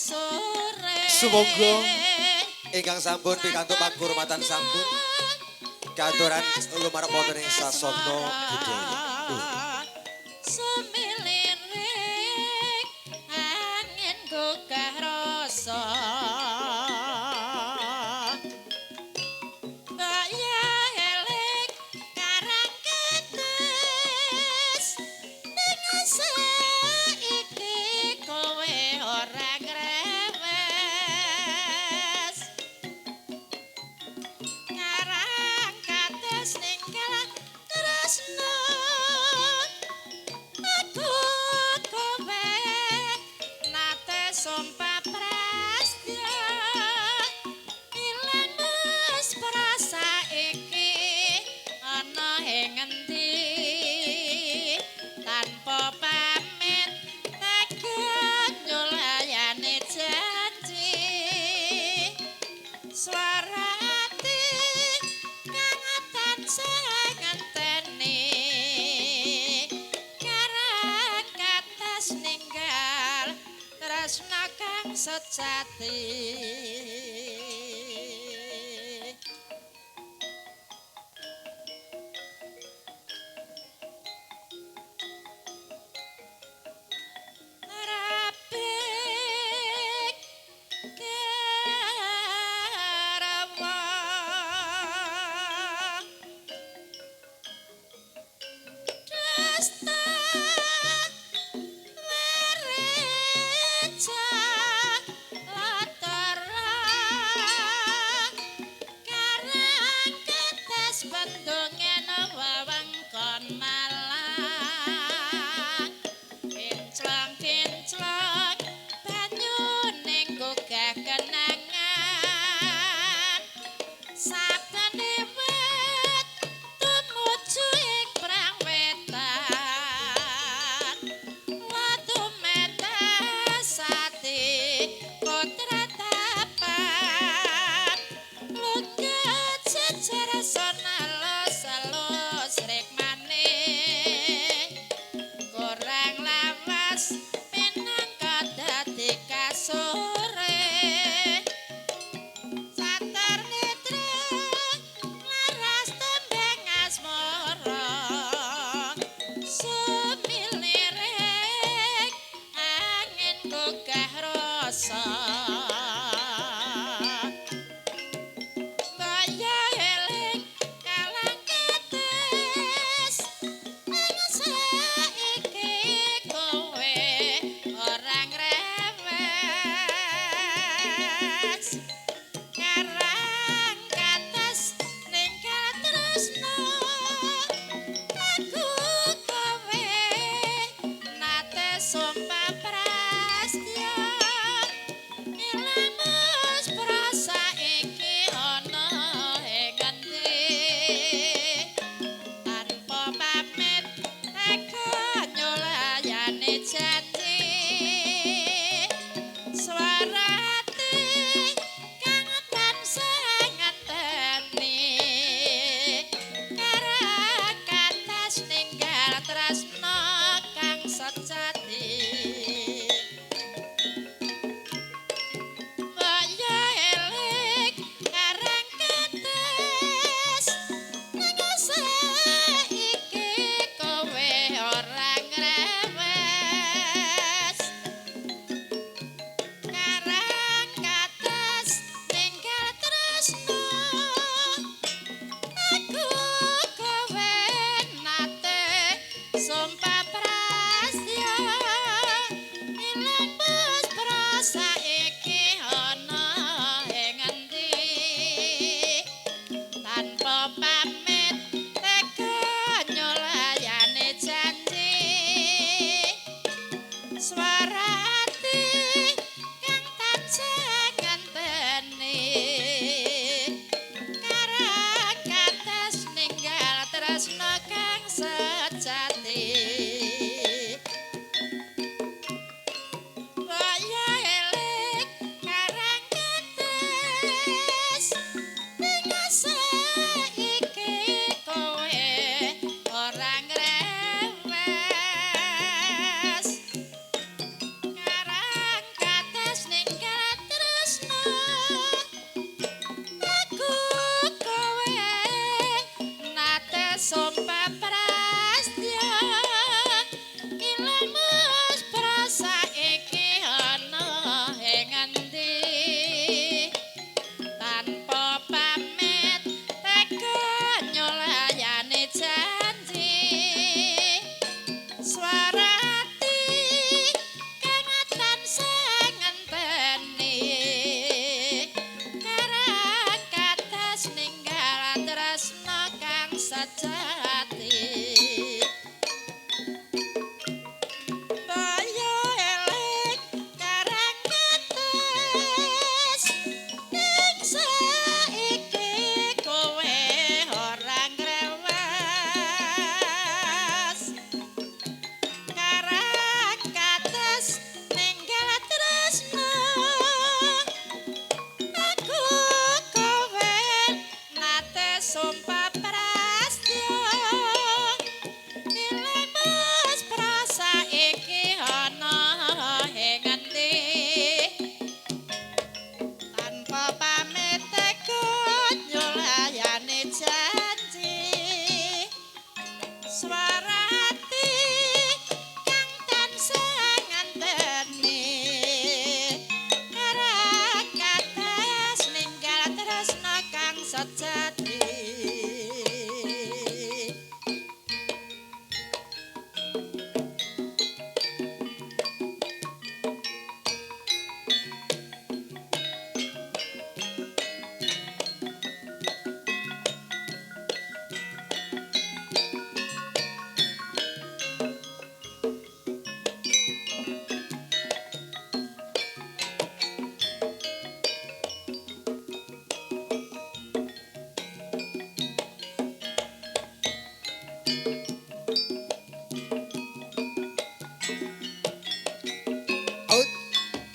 Sumangga ingkang sampun pikantuk panghormatan sampun katuran lumarep wonten ing sasana budaya. Semilirik angin gugah rasa Mbak ya elik karang ketes dengan saiki kowe ora grewes karang kates ninggal tresno aku kowe nate sumpah prastya ilang wis prasa iki ana ing endi tanpa pamit tekan nyulayani janji swara ati kang tansah ngenteni karang katas ninggal tresna kang sejati Rapik karawa Dasta Wereja Latara Karang ketes bendungen wewengkon Malang Kinclong-kinclong banyu ning gugah kenangan Saben wit tumuju ing prang wetan Watu metasati putra tapan Lugat jejer sonalus-alus rikmaning kurang lawas minangka dadi kasore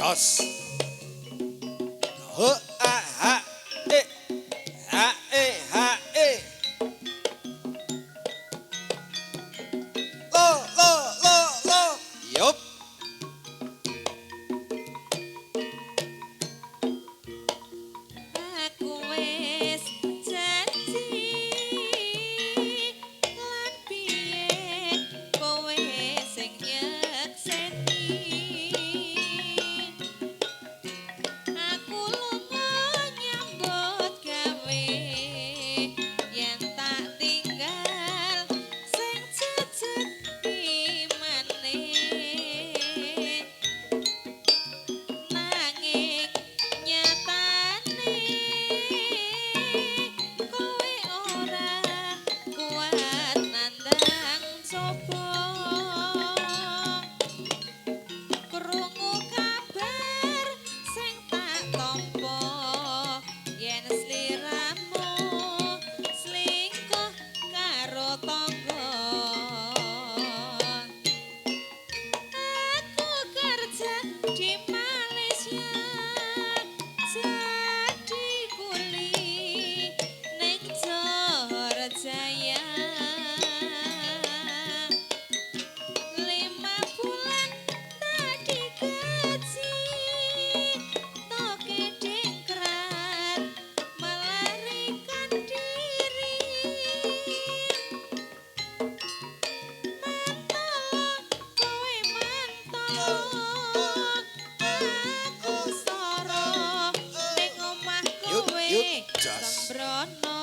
Jos. Ho a ha e ha e ha e. Lo. Yup. Aku wis janji lan piye kowe sing nyekseni aku lunga nyambut gawe yen tak tinggal sing jejeg imane nanging nyatane kowe ora kuat nandang coba krungu kabar sing tak tampa yen sliramu selingkuh karo tangga aku kerja di Malaysia jadi kuli ning Johor Jaya 5 bulan tak digaji toke dengkrat melarikan diri mantolo kowe mantolo aku soro ning omah Yuk, kowe yuk, jas. sembrono